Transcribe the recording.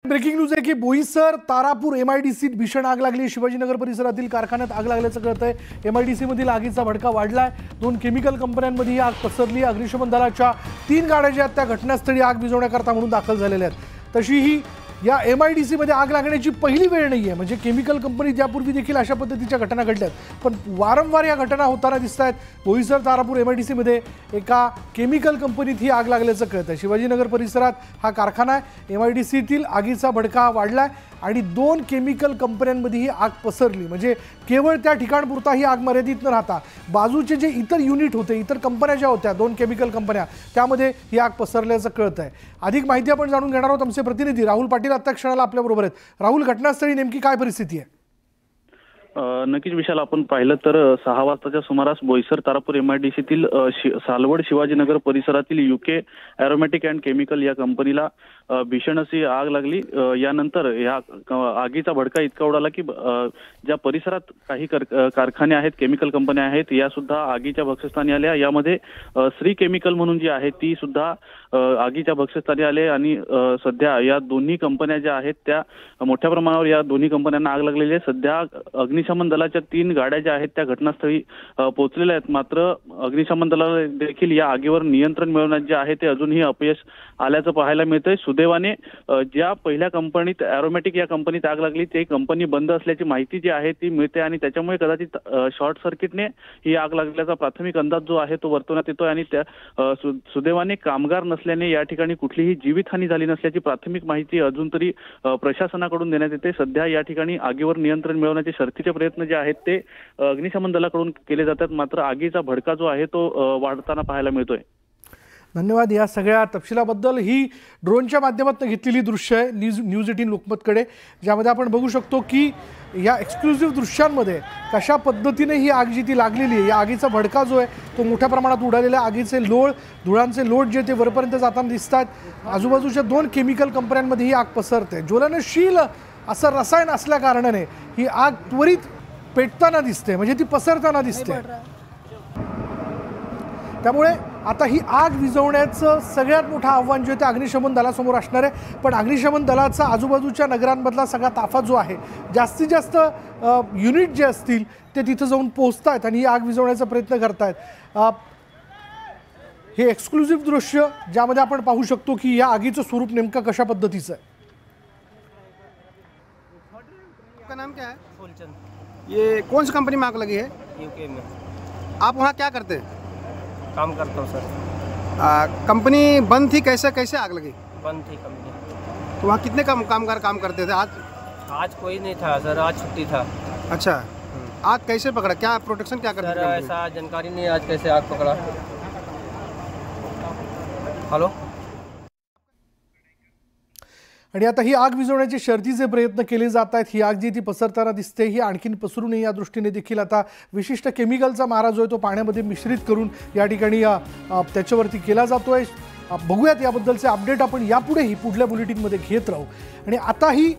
Breaking news आहे की बोईसर तारापूर एमआयडीसीत भीषण आग लागली। शिवाजीनगर परिसरातील कारखान्यात आग लागल्याचं कळतंय। एमआयडीसी मधील आगीचा भडका वाढलाय। 2 केमिकल कंपन्यांमध्ये ही आग पसरली। अग्निशमन दलाच्या 3 गाड्या ज्या त्या घटनास्थळी आग विझवण्याकरता म्हणून दाखल झालेल्या आहेत। तशीही या एमआयडीसी मध्ये आग लागण्याची पहिली वेळ नाहीये। म्हणजे केमिकल कंपनी यापूर्वी देखील अशा पद्धतीच्या घटना घडल्यात, पण वारंवार या घटना होताना दिसतात। बोईसर तारापूर एमआयडीसी मध्ये एका केमिकल कंपनीत ही आग लागल्याचं कळतंय। शिवाजीनगर परिसरात हा कारखाना आहे। एमआयडीसीतील आगीचा भडका वाढलाय आणि 2 केमिकल कंपन्यांमध्ये ही आग पसरली। म्हणजे केवळ त्या ठिकाणपुरता ही आग मर्यादित न राहता बाजूचे जे इतर युनिट होते, इतर कंपन्या ज्या होत्या 2 केमिकल कंपन्या, त्यामध्ये ही आग पसरल्याचं कळतंय। अधिक माहिती आपण जाणून घेणार आहोत। आमचे प्रतिनिधी राहुल पाटील आता क्षणाला आपल्या बरोबर आहेत। राहुल, घटनास्थळी नेमकी काय परिस्थिती आहे? नक्कीच विशाल, आपण पाहिलं तर 6 वाजताच्या सुमारास बोईसर तारापूर एमआयडीसीतील सालवड शिवाजीनगर परिसरातील यूके एरोमॅटिक अँड केमिकल या कंपनीला भीषण अशी आग लागली। यानंतर या आगीचा भडका इतका उडाला की ज्या परिसरात काही कारखाने आहेत, केमिकल कंपन्या आहेत, या सुद्धा आगीच्या भक्षस्थानी आल्या। यामध्ये श्री केमिकल म्हणून जी आहे ती सुद्धा आगीच्या भक्षस्थानी आले आणि सध्या या दोन्ही कंपन्या ज्या आहेत त्या मोठ्या प्रमाणावर या दोन्ही कंपन्यांना आग लागलेली आहे। सध्या अग्निशमन दलाच्या 3 गाड्या ज्या आहेत त्या घटनास्थळी पोहोचलेल्या आहेत। मात्र अग्निशमन दलाला देखील या आगीवर नियंत्रण मिळवण्यात जे आहे ते अजूनही अपयश आल्याचं पाहायला मिळतंय। सुदैवाने ज्या पहिल्या कंपनीत एरोमॅटिक या कंपनीत आग लागली ती कंपनी बंद असल्याची माहिती जी आहे ती मिळते आणि त्याच्यामुळे कदाचित शॉर्ट सर्किटने ही आग लागल्याचा प्राथमिक अंदाज जो आहे तो वर्तवण्यात येतोय आणि त्या सुदैवाने कामगार नसल्याने या ठिकाणी कुठलीही जीवितहानी झाली नसल्याची प्राथमिक माहिती अजून तरी प्रशासनाकडून देण्यात येते। सध्या या ठिकाणी आगीवर नियंत्रण मिळवण्याचे शर्थीचे प्रयत्न जे आहेत ते अग्निशमन दलाकडून केले जातात। मात्र आगीचा भडका जो आहे तो वाढताना पाहायला मिळतोय। धन्यवाद या सगळ्या तपशिलाबद्दल। ही ड्रोनच्या माध्यमातून घेतलेली दृश्य आहे न्यूज 18 लोकमतकडे, ज्यामध्ये आपण बघू शकतो की या एक्सक्लुसिव्ह दृश्यांमध्ये कशा पद्धतीने ही आग जी ती लागलेली आहे, या आगीचा भडका जो आहे तो मोठ्या प्रमाणात उडालेला आहे। आगीचे लोळ, धुळांचे लोट जे ते वरपर्यंत जाताना दिसतात। आजूबाजूच्या 2 केमिकल कंपन्यांमध्ये ही आग पसरते। ज्वलनशील असं रसायन असल्या कारणाने ही आग त्वरित पेटताना दिसते, म्हणजे ती पसरताना दिसते। त्यामुळे आता ही आग विझवण्याचं सगळ्यात मोठं आव्हान जे ते अग्निशमन दलासमोर असणार आहे। पण अग्निशमन दलाचा आजूबाजूच्या नगरांमधला सगळा ताफा जो आहे, जास्तीत जास्त युनिट जे असतील ते तिथं जाऊन पोहोचतायत आणि ही आग विझवण्याचा प्रयत्न करतायत। हे एक्सक्लुसिव्ह दृश्य ज्यामध्ये आपण पाहू शकतो की या आगीचं स्वरूप नेमकं कशा पद्धतीचं आहे। आपका नाम क्या है? फूलचंद। ये कौन सी कंपनी में आग लगी है? यूके में। आप वहाँ क्या करते हैं? काम करता हूँ सर। कंपनी बंद थी, कैसे कैसे आग लगी? बंद थी कंपनी। तो वहाँ कितने कामगार काम करते थे? आज कोई नहीं था सर, आज छुट्टी था। अच्छा, आग कैसे पकड़ा? क्या प्रोटेक्शन क्या करते सर ऐसा जानकारी नहीं आज कैसे आग पकड़ा। हेलो। आणि आता ही आग विझवण्याचे शर्थीचे प्रयत्न केले जात आहेत। ही आग जी ती पसरताना दिसते, ही आणखीन पसरू नये या दृष्टीने देखील आता विशिष्ट केमिकलचा मारा जो आहे तो पाण्यामध्ये मिश्रित करून या ठिकाणी त्याच्यावरती केला जातोय। बघूयात याबद्दलचे अपडेट आपण यापुढेही पुढल्या बुलेटिनमध्ये घेत राहू। आणि आता ही